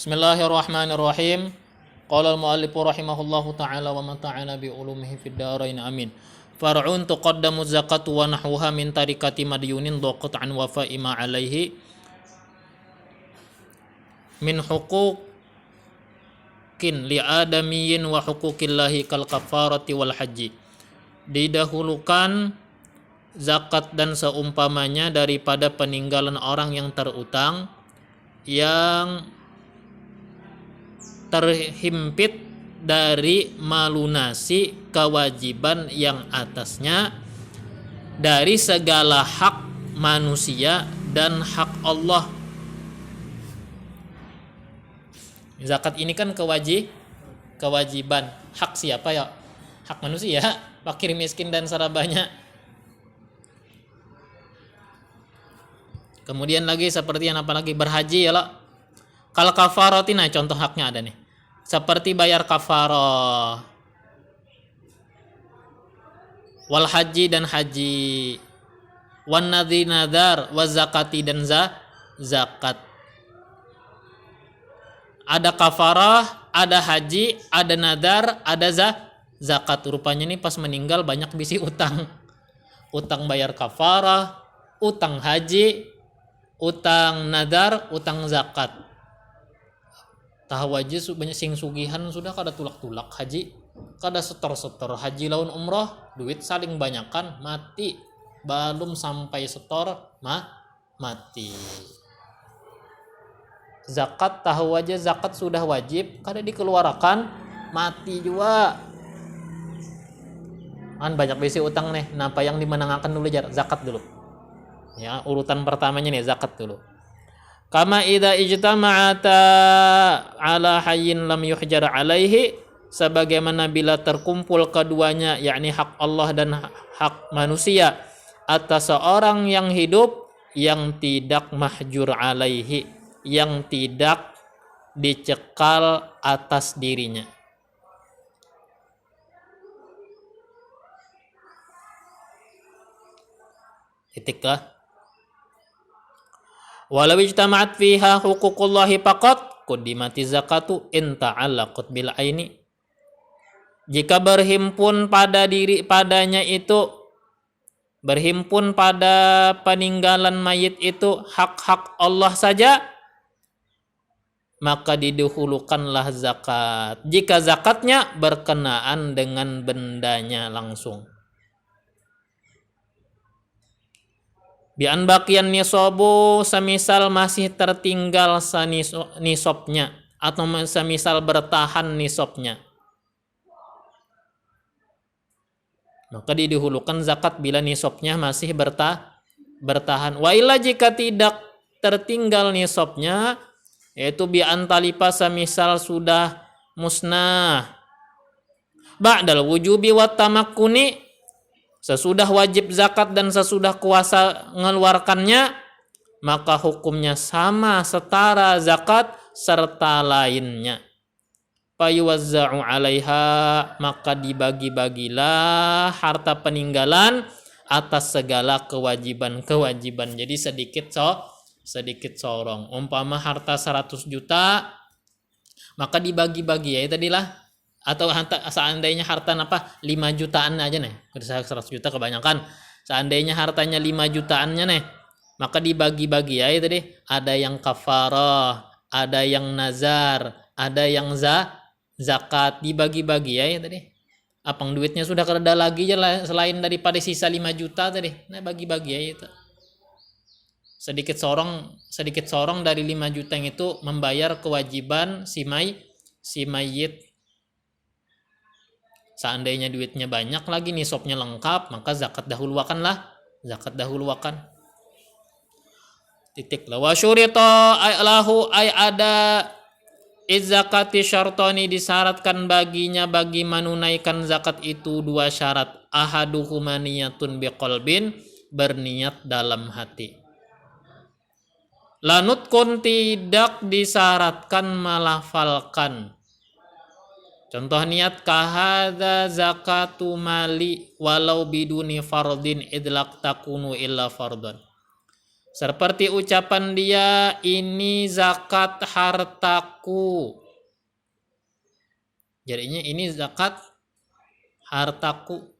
Bismillahirrahmanirrahim. Qala al-mu'allif rahimahullahu ta'ala wa mata'ana bi ulumihi fid dharain amin. Far'un tuqaddamu zakatu wa nahwuha min tarikati madyunin dhaqat an wafa'i ma alaihi min huquqin li adamiyyin wa huquqillahi kal kafarati wal haji. Didahulukan zakat dan seumpamanya daripada peninggalan orang yang terutang yang terhimpit dari melunasi kewajiban yang atasnya dari segala hak manusia dan hak Allah. Zakat ini kan kewajiban. Hak siapa ya? Hak manusia, fakir miskin dan sarabanya. Kemudian lagi seperti yang apalagi berhaji ya lah. Kalau kafarati, nah contoh haknya ada nih. Seperti bayar kafarah, wal haji dan haji, wan nadhi nadar, wa zakati dan zakat. Ada kafarah, ada haji, ada nadar, ada zakat. Rupanya nih pas meninggal banyak bisi utang. Utang bayar kafarah, utang haji, utang nadar, utang zakat. Tahu aja banyak sing sugihan sudah kada tulak-tulak haji, kada setor-setor haji lawan umroh, duit saling banyakan mati, belum sampai setor mati. Zakat tahu aja zakat sudah wajib, kada dikeluarkan mati juga. Kan banyak besi utang nih, napa yang dimenangkan dulu zakat dulu. Ya, urutan pertamanya nih zakat dulu. Kama idza ijtama'ata ala hayyin lam yuhjar alaihi, sebagaimana bila terkumpul keduanya yakni hak Allah dan hak manusia atas seorang yang hidup yang tidak mahjur alaihi, yang tidak dicekal atas dirinya. Titik kah? Walau ijtama'at fiha huququllahi faqat quddimati zakatu in ta'allaqat bil aini. Jika berhimpun pada diri padanya itu, berhimpun pada peninggalan mayit itu hak-hak Allah saja, maka didahulukanlah zakat jika zakatnya berkenaan dengan bendanya langsung. Bi'an baqiyan nisabu, semisal masih tertinggal nisabnya atau semisal bertahan nisabnya, maka didahulukan zakat bila nisabnya masih bertahan. Wa illa jika tidak tertinggal nisabnya, yaitu bi'an talipa, semisal sudah musnah ba'dal wujubi wat tamakkuni, sesudah wajib zakat dan sesudah kuasa mengeluarkannya, maka hukumnya sama setara zakat serta lainnya. Fayuwazza'u 'alaiha, maka dibagi-bagilah harta peninggalan atas segala kewajiban-kewajiban. Jadi sedikit sorong. Umpama harta 100 juta, maka dibagi-bagi ya tadilah. Atau seandainya harta 5 jutaan aja nih, 100 juta kebanyakan, seandainya hartanya 5 jutaannya nih, maka dibagi-bagi ya tadi, ada yang kafarah, ada yang nazar, ada yang zakat, dibagi-bagi ya tadi. Apang duitnya sudah kereda lagi ya selain daripada sisa 5 juta tadi, nah bagi-bagi ya itu. Sedikit sorong dari 5 juta yang itu membayar kewajiban si mayit. Seandainya duitnya banyak lagi, nisabnya lengkap, maka zakat dahuluakanlah. Titik la wa syurita lahu ay ada izzakati syartani, disyaratkan baginya bagi menunaikan zakat itu 2 syarat. Ahaduhuma niyatun biqalbin, berniat dalam hati. Lanutkun, tidak disyaratkan melafalkan. Contoh niat kahadza zakatu mali walau biduni fardin idlaq takunu illa fardhan. Seperti ucapan dia, ini zakat hartaku. Jadinya ini zakat hartaku.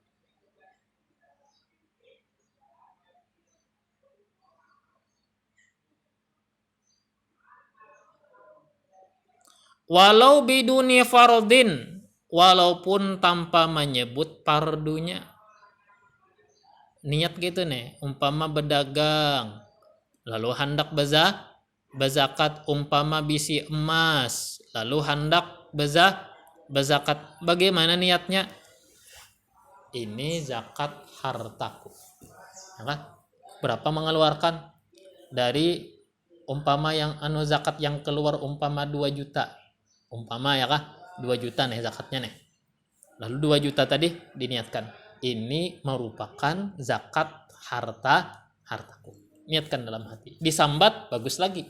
Walau biduni fardin, walaupun tanpa menyebut pardunya. Niat gitu nih, umpama berdagang, lalu hendak bezakat, umpama bisi emas, lalu hendak bezakat. Bagaimana niatnya? Ini zakat hartaku. Ya, berapa mengeluarkan? Dari umpama yang zakat yang keluar umpama 2 juta. Umpama ya kah? 2 juta nih zakatnya nih. Lalu 2 juta tadi diniatkan. Ini merupakan zakat hartaku. Niatkan dalam hati. Disambat bagus lagi.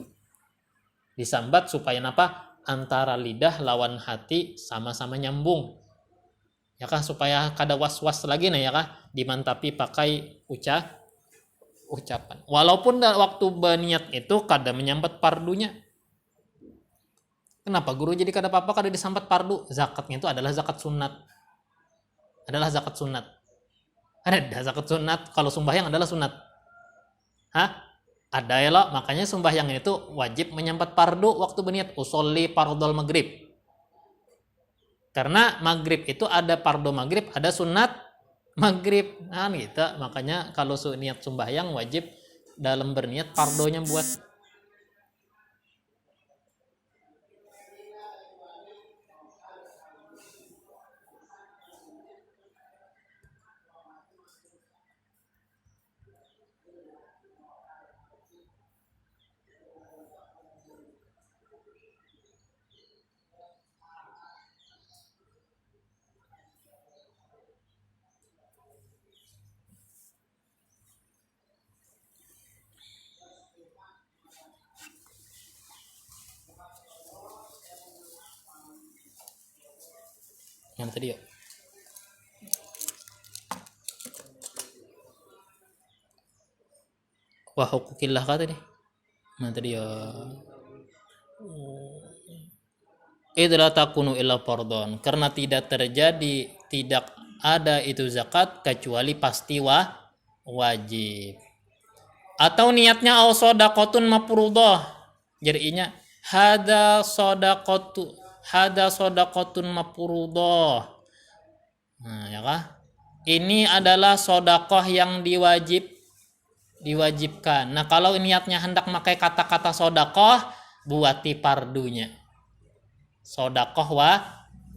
Disambat supaya apa? Antara lidah lawan hati sama-sama nyambung. Ya kah? Supaya kada was-was lagi nih ya kah? Dimantapi pakai ucapan. Walaupun waktu berniat itu kada menyambat pardunya. Kenapa guru jadi kada apa-apa kada disambat pardu? Zakatnya itu adalah zakat sunat. Adalah zakat sunat. Ada zakat sunat, kalau sembahyang adalah sunat. Hah? Ada ya loh, makanya sembahyang itu wajib menyambat pardu waktu berniat usolli fardhol maghrib. Karena maghrib itu ada pardu maghrib, ada sunat maghrib. Nah gitu, makanya kalau niat sembahyang wajib dalam berniat pardonya buat. Yang tadi yuk. Wah hukukillah kata deh. Yang tadi ya. Idla takunu illa fardhon, karena tidak ada itu zakat kecuali pasti wajib. Atau niatnya au shadaqatun mafruḍah. Jadinya hada shadaqatun mafruḍah. Nah, ya kah? Ini adalah sedekah yang diwajibkan. Nah, kalau niatnya hendak pakai kata-kata sedekah, buati pardunya. Sedekah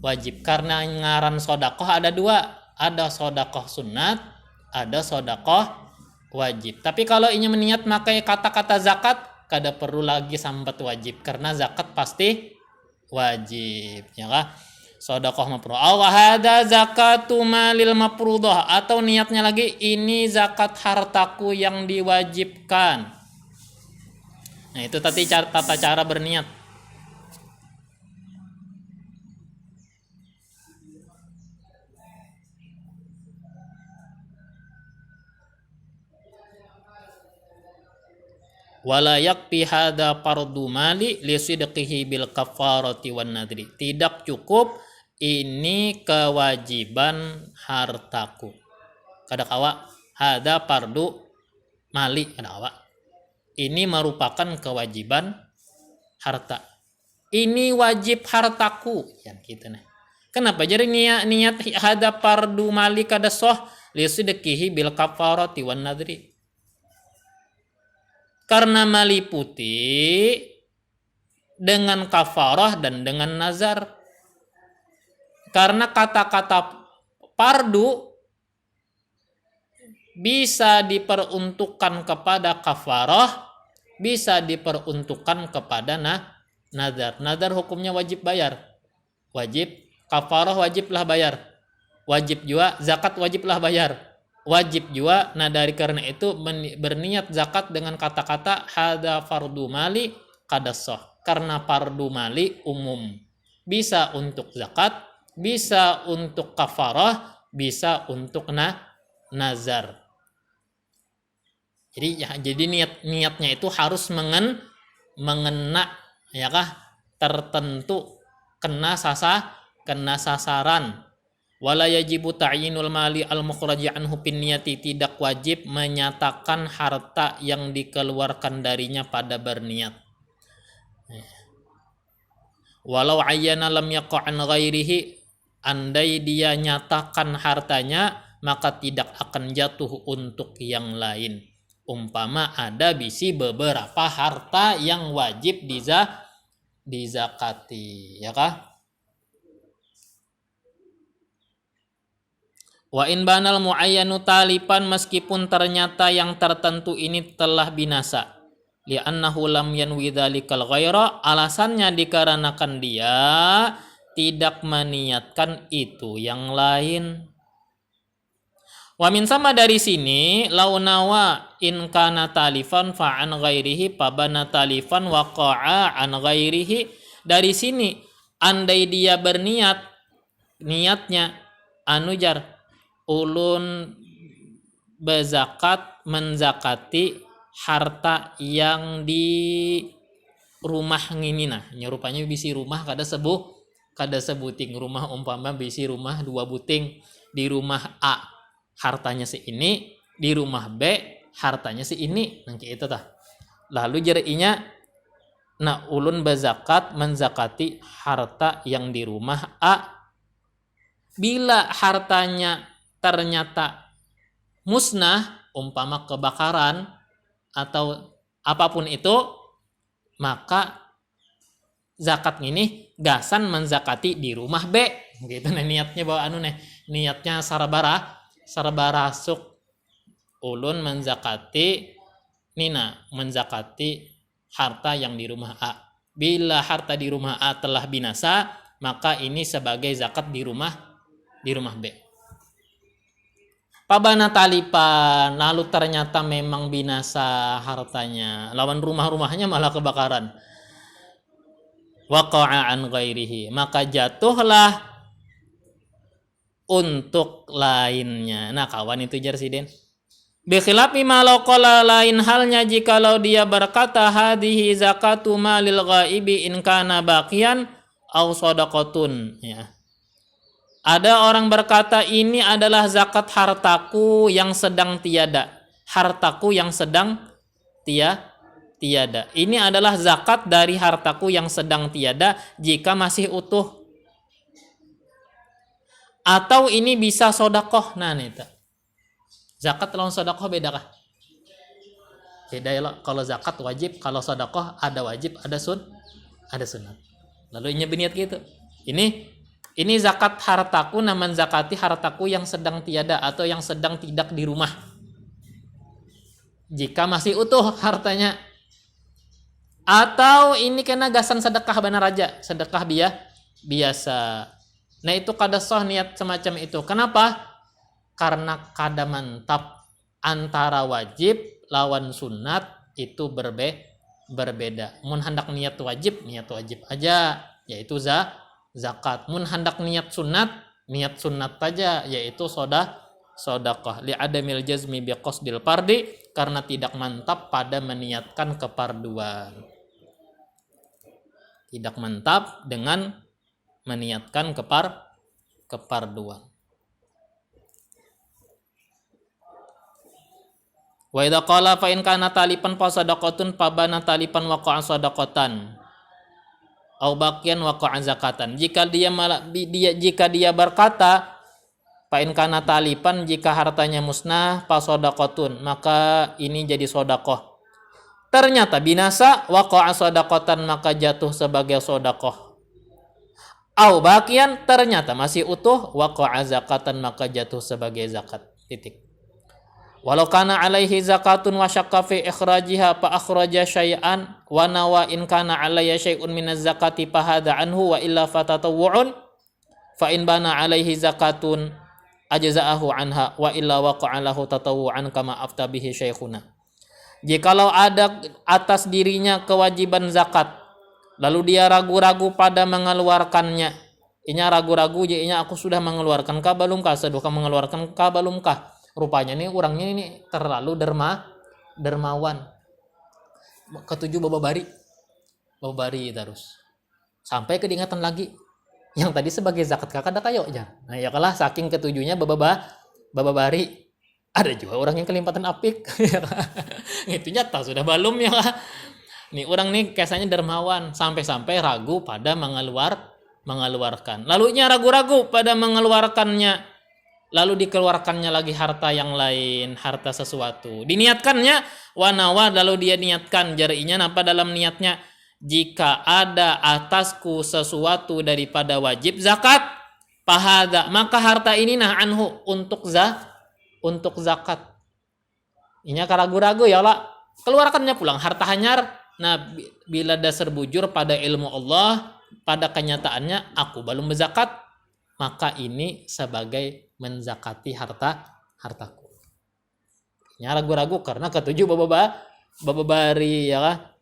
wajib, karena ngaran sedekah ada 2, ada sedekah sunat, ada sedekah wajib. Tapi kalau ini meniat pakai kata-kata zakat, kada perlu lagi sambat wajib, karena zakat pasti wajib, ya kah? Sedekah mafruḍah. Wa hadza zakatu malil mafruḍah, atau niatnya lagi ini zakat hartaku yang diwajibkan. Nah, itu tadi tata cara berniat. Wala yakfi hadza fardu mali li sidqihi bil kafarati wan nadri. Tidak cukup ini kewajiban hartaku. Kada kawa hadza fardu mali, kada kawa. Ini merupakan kewajiban harta. Ini wajib hartaku, yang gitu nah. Kenapa jadi niat hadza fardu mali kada sah li sidqihi bil kafarati wan nadri? Karena meliputi dengan kafarah dan dengan nazar. Karena kata-kata fardu bisa diperuntukkan kepada kafarah, bisa diperuntukkan kepada nazar. Nazar hukumnya wajib bayar. Wajib, kafarah wajiblah bayar. Wajib juga zakat wajiblah bayar. Wajib juga. Nah, dari karena itu berniat zakat dengan kata-kata hadza fardu mali qadassah, karena fardu mali umum, bisa untuk zakat, bisa untuk kafarah, bisa untuk nazar. Jadi niatnya itu harus mengena, ya kah, tertentu, kena sasaran. Wala yajibu ta'yinul mali al-mukhraji anhu bin niyati, tidak wajib menyatakan harta yang dikeluarkan darinya pada berniat. Walau ayyana lam yaqa' an ghairihi, andai dia nyatakan hartanya maka tidak akan jatuh untuk yang lain. Umpama ada bisi beberapa harta yang wajib dizakati, ya kah? Wa in banal muayyanu talipan, meskipun ternyata yang tertentu ini telah binasa. Li'annahu lam yanwi dzalikal ghaira, alasannya dikarenakan dia tidak meniatkan itu yang lain. Wa min sama, dari sini launawa in kana talifan fa an ghairihi pabana talifan waqa'a an ghairihi. Dari sini andai dia berniat, niatnya anujar ulun bezakat, menzakati harta yang di rumah nginina, nyerupanya bisi rumah kada sebuting rumah, umpama bisi rumah 2 buting, di rumah A hartanya si ini, di rumah B hartanya si ini, nangki itu tah. Lalu jarinya nah ulun bezakat menzakati harta yang di rumah A. Bila hartanya ternyata musnah, umpama kebakaran atau apapun itu, maka zakat ini gasan menzakati di rumah B. Gitu nih niatnya, bawa niatnya sarabara suk ulun menzakati harta yang di rumah A. Bila harta di rumah A telah binasa, maka ini sebagai zakat di rumah B. Pabana talipan, lalu ternyata memang binasa hartanya, lawan rumahnya malah kebakaran. Waqa'a an ghairihi, maka jatuhlah untuk lainnya. Nah kawan, itu jarsiden. Bikhilafi malau qala, lain halnya jikalau dia berkata hadhihi zakatu malil ghaibi in kana baqiyan au shadaqatun, ya. Ada orang berkata ini adalah zakat hartaku yang sedang tiada. Hartaku yang sedang tiada. Ini adalah zakat dari hartaku yang sedang tiada jika masih utuh. Atau ini bisa sodakoh. Nah itu. Zakat lawan sodakoh beda kah? Beda ya. Kalau zakat wajib, kalau sodakoh ada wajib, ada sunat. Lalu ini berniat gitu. Ini zakat hartaku, naman zakati hartaku yang sedang tiada atau yang sedang tidak di rumah. Jika masih utuh hartanya. Atau ini kena gasan sedekah benar aja, sedekah biasa. Nah itu kada sah niat semacam itu. Kenapa? Karena kada mantap antara wajib lawan sunat itu berbeda. Mun hendak niat wajib aja, yaitu zakat. Mun hendak niat sunat aja, yaitu sodaqah. Li adamil jazmi bi qasdil fardi, karena tidak mantap pada meniatkan keparduan. Tidak mantap dengan meniatkan keparduan. Wa idza qala fa in kana talipan fa sadaqatun fa bana talipan waqa'a sadaqatan au baqiyan waqa'a zakatan. Jika dia berkata fa in kana talipan, jika hartanya musnah, fa sadaqatun, maka ini jadi sedekah. Ternyata binasa, waqa'a sadaqatan, maka jatuh sebagai sedekah. Au baqiyan, ternyata masih utuh, waqa'a zakatan, maka jatuh sebagai zakat. Titik. Walau kana alaihi zakatun wa syakka fi ikhrajiha fa akhraja syai'an wa nawa in kana alayya syai'un minaz zakati fa hadha anhu wa illa fatatawwu'un fa in bana alaihi zakatun ajza'ahu anha wa illa waqa'a lahu tatawwu'an kama afta bihi syaikhuna. Jikalau ada atas dirinya kewajiban zakat, lalu dia ragu-ragu pada mengeluarkannya, inya ragu-ragu, jadinya aku sudah mengeluarkan kah belumkah, seduka mengeluarkan kah belumkah. Rupanya nih orangnya ini terlalu dermawan. Ketujuh bababari terus. Sampai keingatan lagi. Yang tadi sebagai zakat kakak ada kayo aja. Nah ya kalah saking ketujuhnya bababari. Ada juga orang yang kelimpatan apik. Itu nyata sudah balum ya lah. Nih orang nih kesannya dermawan sampai-sampai ragu pada mengeluarkan. Lalunya ragu-ragu pada mengeluarkannya. Lalu dikeluarkannya lagi harta yang lain, harta sesuatu. Diniatkannya wanawa lalu dia niatkan jarinya apa dalam niatnya jika ada atasku sesuatu daripada wajib zakat pahada maka harta ini nah anhu untuk zakat. Inya karagu-ragu ya lah keluarkannya pulang harta hanyar. Nah bila dasar bujur pada ilmu Allah pada kenyataannya aku belum berzakat maka ini sebagai menzakati hartaku. Inya ragu-ragu karena ketujuh bababari ya lah.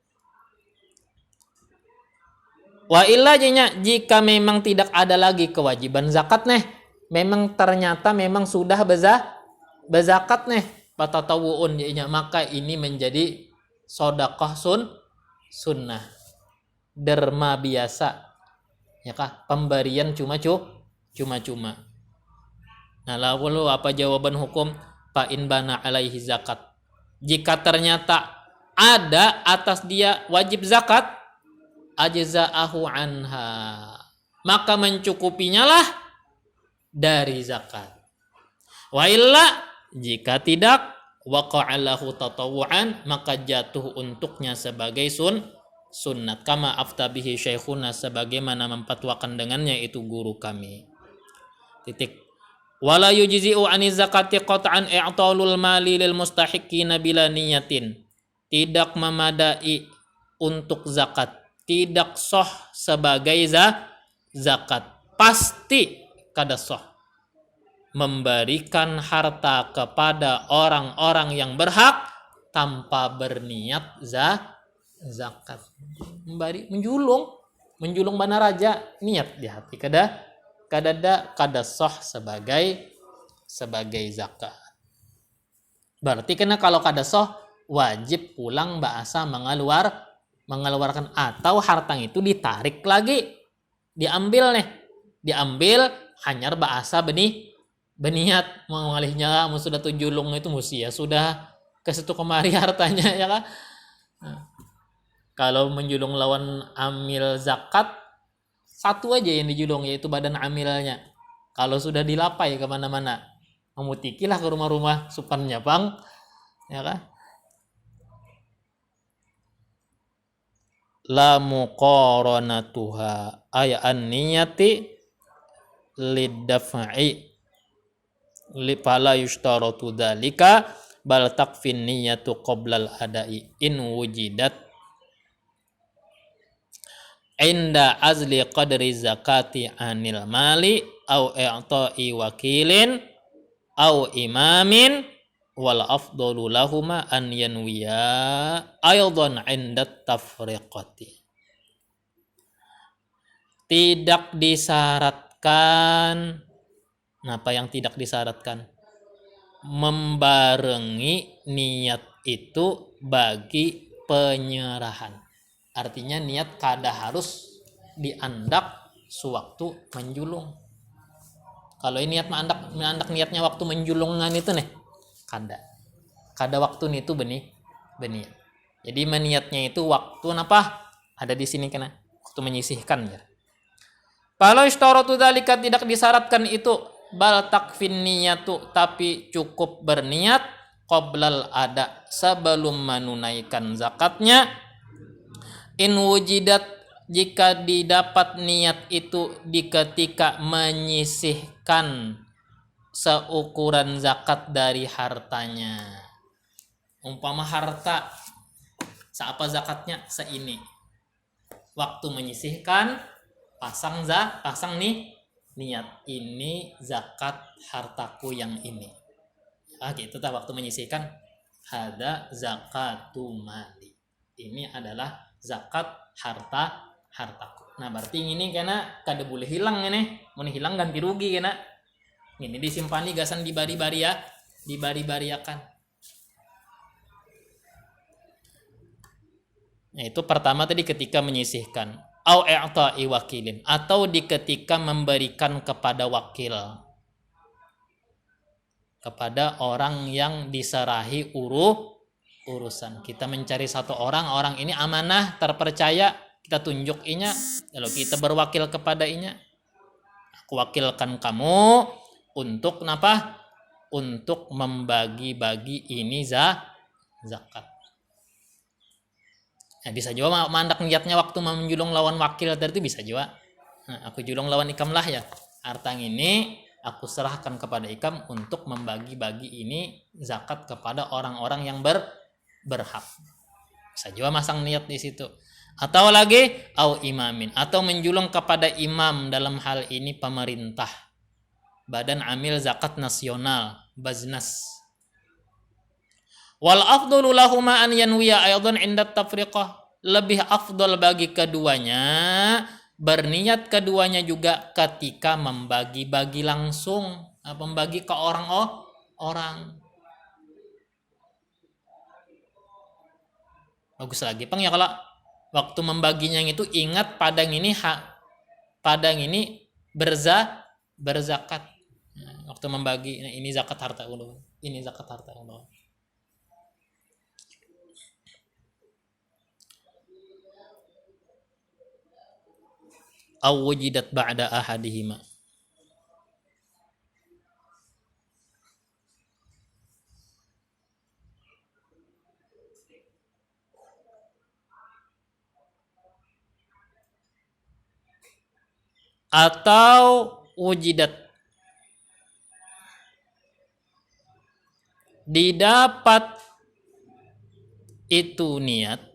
Wa illa jika memang tidak ada lagi kewajiban zakat nih, memang ternyata memang sudah bezakat nih, patatawuun maka ini menjadi sedekah sunnah. Derma biasa. Ya kah? Pemberian cuma-cuma. Nah, lalu apa jawaban hukum? Fa in bana alaihi zakat. Jika ternyata ada atas dia wajib zakat ajza'ahu anha maka mencukupinya lah dari zakat. Wa illa jika tidak waqa'alahu tatawu'an maka jatuh untuknya sebagai sunnat kama aftabihi syekhuna sebagaimana memfatwakan dengannya itu guru kami. Titik. Wala yujzi'u ani zakati qat'an i'talul mali lil mustahiqina bila niyatin. Tidak memadai untuk zakat. Tidak sah sebagai zakat. Pasti kada sah memberikan harta kepada orang-orang yang berhak tanpa berniat zakat. Menjulung bana raja niat di hati kada sah sebagai zakat. Berarti kena kalau kada sah wajib pulang bahasa mengeluarkan atau harta itu ditarik lagi diambil hanyar bahasa beniat mengalihnya sudah tujulung itu musia sudah ke situ kemari hartanya ya kan. Nah, kalau menjulung lawan amil zakat satu aja yang dijulung yaitu badan amilnya. Kalau sudah dilapai kemana-mana memutikilah ke rumah-rumah supannya bang ya kan. La muqaranatuha ay an-niyati lidaf'i li fala yushtaratu dzalika bal takfin niyatu qoblal adai in wujidat inda azli qadri zakati anil mali au i'ta'i wakilin au imamin wal afdalu lahuma an yanwiya aidan 'inda tafriqati. Tidak disyaratkan. Apa yang tidak disyaratkan? Membarengi niat itu bagi penyerahan. Artinya niat kada harus diandak sewaktu menjulung. Kalau ini niat menandak niatnya waktu menjulungan itu nih kada waktu itu beniat. Jadi meniatnya itu waktu apa? Ada di sini kena waktu menyisihkan ya. Kalau istaratu dzalika tidak disyaratkan itu bal takfin niyatu tapi cukup berniat qoblal ada sebelum menunaikan zakatnya. In wujidat jika didapat niat itu di ketika menyisihkan seukuran zakat dari hartanya. Umpama harta seapa zakatnya seini. Waktu menyisihkan pasang nih niat ini zakat hartaku yang ini. Gitu tak waktu menyisihkan hada zakatu mali. Ini adalah zakat hartaku. Nah, berarti ini karena kada boleh hilang ini. Mau hilang ganti rugi kena. Ini disimpani gasan dibari-bariakan. Nah, itu pertama tadi ketika menyisihkan. Au i'ta'i wakilin, atau di ketika memberikan kepada wakil, kepada orang yang diserahi urusan. Kita mencari satu orang, orang ini amanah, terpercaya, kita tunjuk inya, lalu kita berwakil kepada inya. Aku wakilkan kamu untuk kenapa? Untuk membagi-bagi ini zakat. Nah, bisa juga mandak niatnya waktu menjulung lawan wakil tadi itu bisa juga. Nah, aku julung lawan ikam lah ya. Harta ini aku serahkan kepada ikam untuk membagi-bagi ini zakat kepada orang-orang yang berhak. Bisa juga masang niat di situ. Atau lagi au imamin, atau menjulung kepada imam, dalam hal ini pemerintah. Badan Amil Zakat Nasional, Baznas. Wal afdalu lahuma an yanwiya aidan inda tafriqah. Lebih afdal bagi keduanya, berniat keduanya juga ketika membagi-bagi langsung, membagi ke orang. Bagus lagi, Pang, ya kalau waktu membaginya itu ingat padang ini berzakat. Nah, waktu membagi, nah, ini zakat harta ulun, ini zakat harta ulun. Aw wujidat ba'da ahadihima, atau wujidat didapat itu niat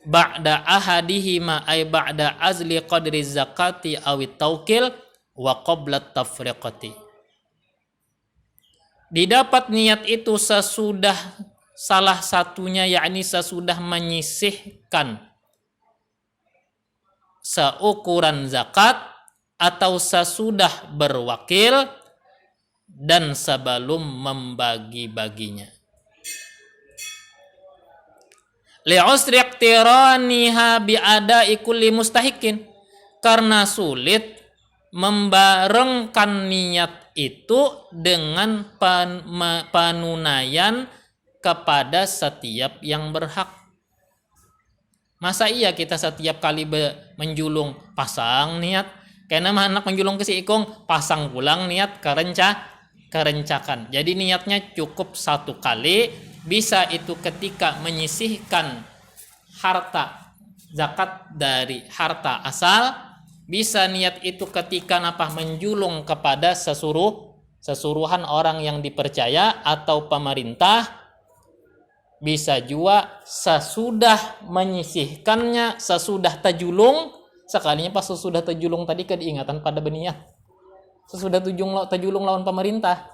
ba'da ahadihima ay ba'da azli qadri zakati awit taukil wa qabla tafriqati. Didapat niat itu sesudah salah satunya, yakni sesudah menyisihkan seukuran zakat atau sesudah berwakil dan sebelum membagi-baginya. Li'usri iqtiraniha bi'ada'i kulli mustahikin, karena sulit membarengkan niat itu dengan penunaian kepada setiap yang berhak. Masa iya kita setiap kali menjulung pasang niat, karena anak menjulung ke si ikung pasang pulang niat kerencakan. Jadi niatnya cukup satu kali. Bisa itu ketika menyisihkan harta zakat dari harta asal, bisa niat itu ketika menjulung kepada sesuruhan orang yang dipercaya atau pemerintah, bisa juga sesudah menyisihkannya, sesudah tajulung. Sekalinya pas sesudah tajulung tadi kediingatan pada beniat, sesudah tajulung lawan pemerintah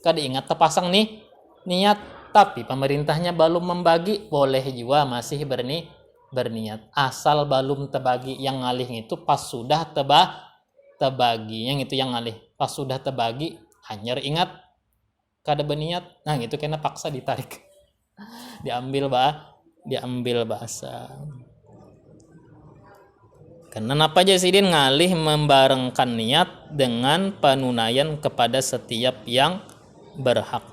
kediingat terpasang nih niat, tapi pemerintahnya belum membagi, boleh juga masih berniat, asal belum tebagi. Yang ngalih itu pas sudah tebagi, yang itu yang ngalih pas sudah tebagi hanya ingat kada berniat, nah itu kena paksa ditarik diambil bahasa. Karena apa Jasidin ngalih membarengkan niat dengan penunaian kepada setiap yang berhak.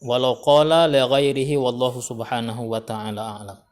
Walau qala li ghairihi wallahu subhanahu wa ta'ala a'lam.